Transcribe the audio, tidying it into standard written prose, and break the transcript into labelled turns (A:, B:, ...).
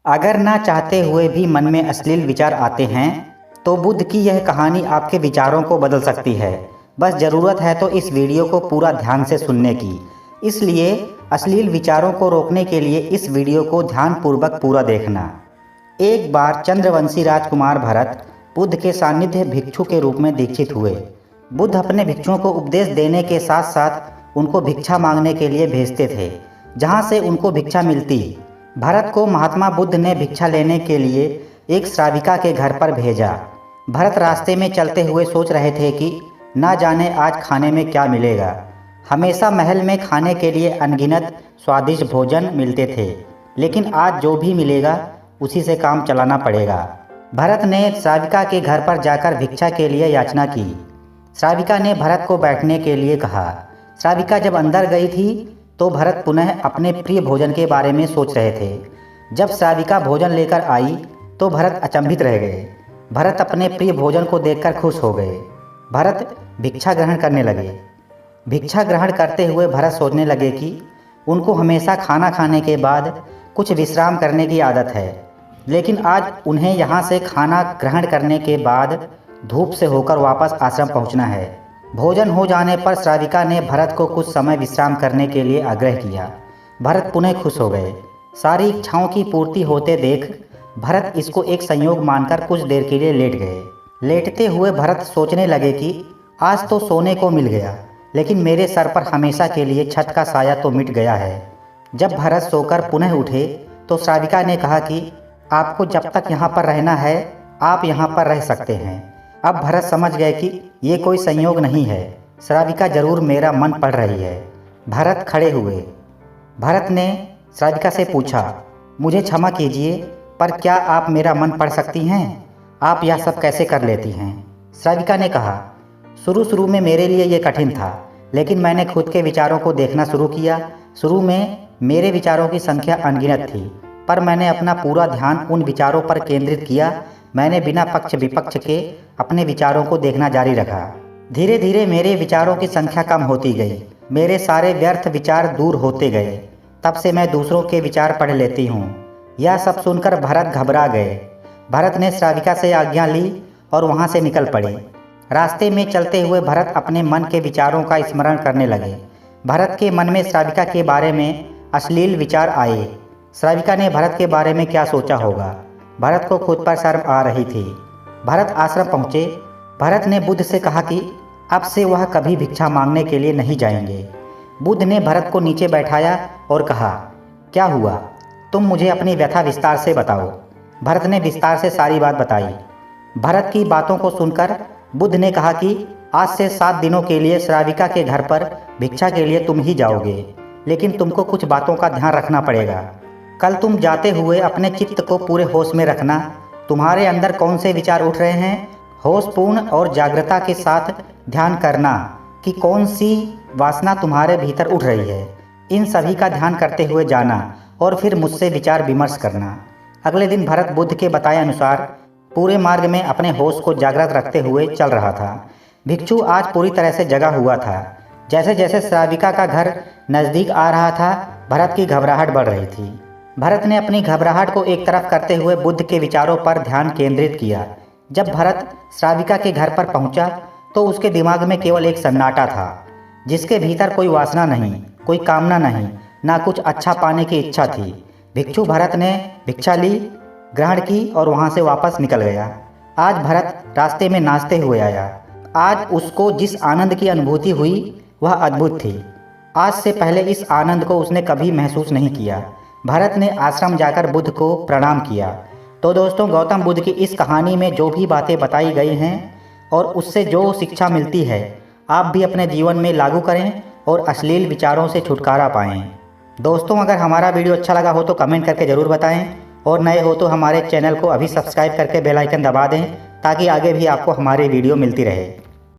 A: अगर ना चाहते हुए भी मन में अश्लील विचार आते हैं तो बुद्ध की यह कहानी आपके विचारों को बदल सकती है। बस ज़रूरत है तो इस वीडियो को पूरा ध्यान से सुनने की। इसलिए अश्लील विचारों को रोकने के लिए इस वीडियो को ध्यानपूर्वक पूरा देखना। एक बार चंद्रवंशी राजकुमार भरत बुद्ध के सानिध्य भिक्षु के रूप में दीक्षित हुए। बुद्ध अपने भिक्षुओं को उपदेश देने के साथ साथ उनको भिक्षा मांगने के लिए भेजते थे, जहाँ से उनको भिक्षा मिलती। भरत को महात्मा बुद्ध ने भिक्षा लेने के लिए एक श्राविका के घर पर भेजा। भरत रास्ते में चलते हुए सोच रहे थे कि ना जाने आज खाने में क्या मिलेगा। हमेशा महल में खाने के लिए अनगिनत स्वादिष्ट भोजन मिलते थे, लेकिन आज जो भी मिलेगा उसी से काम चलाना पड़ेगा। भरत ने श्राविका के घर पर जाकर भिक्षा के लिए याचना की। श्राविका ने भरत को बैठने के लिए कहा। श्राविका जब अंदर गई थी तो भरत पुनः अपने प्रिय भोजन के बारे में सोच रहे थे। जब श्राविका भोजन लेकर आई तो भरत अचंभित रह गए। भरत अपने प्रिय भोजन को देखकर खुश हो गए। भरत भिक्षा ग्रहण करने लगे। भिक्षा ग्रहण करते हुए भरत सोचने लगे कि उनको हमेशा खाना खाने के बाद कुछ विश्राम करने की आदत है, लेकिन आज उन्हें यहाँ से खाना ग्रहण करने के बाद धूप से होकर वापस आश्रम पहुँचना है। भोजन हो जाने पर श्राविका ने भरत को कुछ समय विश्राम करने के लिए आग्रह किया। भरत पुनः खुश हो गए। सारी इच्छाओं की पूर्ति होते देख भरत इसको एक संयोग मानकर कुछ देर के लिए लेट गए। लेटते हुए भरत सोचने लगे कि आज तो सोने को मिल गया, लेकिन मेरे सर पर हमेशा के लिए छत का साया तो मिट गया है। जब भरत सोकर पुनः उठे तो श्राविका ने कहा कि आपको जब तक यहाँ पर रहना है आप यहाँ पर रह सकते हैं। अब भरत समझ गए कि ये कोई संयोग नहीं है, श्राविका जरूर मेरा मन पढ़ रही है। भरत खड़े हुए। भरत ने श्राविका से पूछा, मुझे क्षमा कीजिए, पर क्या आप मेरा मन पढ़ सकती हैं? आप यह सब कैसे कर लेती हैं? श्राविका ने कहा, शुरू में मेरे लिए ये कठिन था, लेकिन मैंने खुद के विचारों को देखना शुरू किया। शुरू में मेरे विचारों की संख्या अनगिनत थी, पर मैंने अपना पूरा ध्यान उन विचारों पर केंद्रित किया। मैंने बिना पक्ष विपक्ष के अपने विचारों को देखना जारी रखा। धीरे धीरे मेरे विचारों की संख्या कम होती गई। मेरे सारे व्यर्थ विचार दूर होते गए। तब से मैं दूसरों के विचार पढ़ लेती हूँ। यह सब सुनकर भरत घबरा गए। भरत ने श्राविका से आज्ञा ली और वहाँ से निकल पड़े। रास्ते में चलते हुए भरत अपने मन के विचारों का स्मरण करने लगे। भरत के मन में श्राविका के बारे में अश्लील विचार आए। श्राविका ने भरत के बारे में क्या सोचा होगा? भरत को खुद पर शर्म आ रही थी। भरत आश्रम पहुँचे। भरत ने बुद्ध से कहा कि अब से वह कभी भिक्षा मांगने के लिए नहीं जाएंगे। बुद्ध ने भरत को नीचे बैठाया और कहा, क्या हुआ? तुम मुझे अपनी व्यथा विस्तार से बताओ। भरत ने विस्तार से सारी बात बताई। भरत की बातों को सुनकर बुद्ध ने कहा कि आज से 7 दिनों के लिए श्राविका के घर पर भिक्षा के लिए तुम ही जाओगे, लेकिन तुमको कुछ बातों का ध्यान रखना पड़ेगा। कल तुम जाते हुए अपने चित्त को पूरे होश में रखना। तुम्हारे अंदर कौन से विचार उठ रहे हैं, होशपूर्ण और जागृता के साथ ध्यान करना कि कौन सी वासना तुम्हारे भीतर उठ रही है। इन सभी का ध्यान करते हुए जाना और फिर मुझसे विचार विमर्श करना। अगले दिन भरत बुद्ध के बताए अनुसार पूरे मार्ग में अपने होश को जागृत रखते हुए चल रहा था। भिक्षु आज पूरी तरह से जगा हुआ था। जैसे जैसे श्राविका का घर नज़दीक आ रहा था, भरत की घबराहट बढ़ रही थी। भरत ने अपनी घबराहट को एक तरफ करते हुए बुद्ध के विचारों पर ध्यान केंद्रित किया। जब भरत श्राविका के घर पर पहुंचा तो उसके दिमाग में केवल एक सन्नाटा था, जिसके भीतर कोई वासना नहीं, कोई कामना नहीं, ना कुछ अच्छा पाने की इच्छा थी। भिक्षु भरत ने भिक्षा ली, ग्रहण की और वहां से वापस निकल गया। आज भरत रास्ते में नाचते हुए आया। आज उसको जिस आनंद की अनुभूति हुई वह अद्भुत थी। आज से पहले इस आनंद को उसने कभी महसूस नहीं किया। भरत ने आश्रम जाकर बुद्ध को प्रणाम किया। तो दोस्तों, गौतम बुद्ध की इस कहानी में जो भी बातें बताई गई हैं और उससे जो शिक्षा मिलती है, आप भी अपने जीवन में लागू करें और अश्लील विचारों से छुटकारा पाएं। दोस्तों, अगर हमारा वीडियो अच्छा लगा हो तो कमेंट करके ज़रूर बताएं, और नए हो तो हमारे चैनल को अभी सब्सक्राइब करके बेल आइकन दबा दें, ताकि आगे भी आपको हमारी वीडियो मिलती रहे।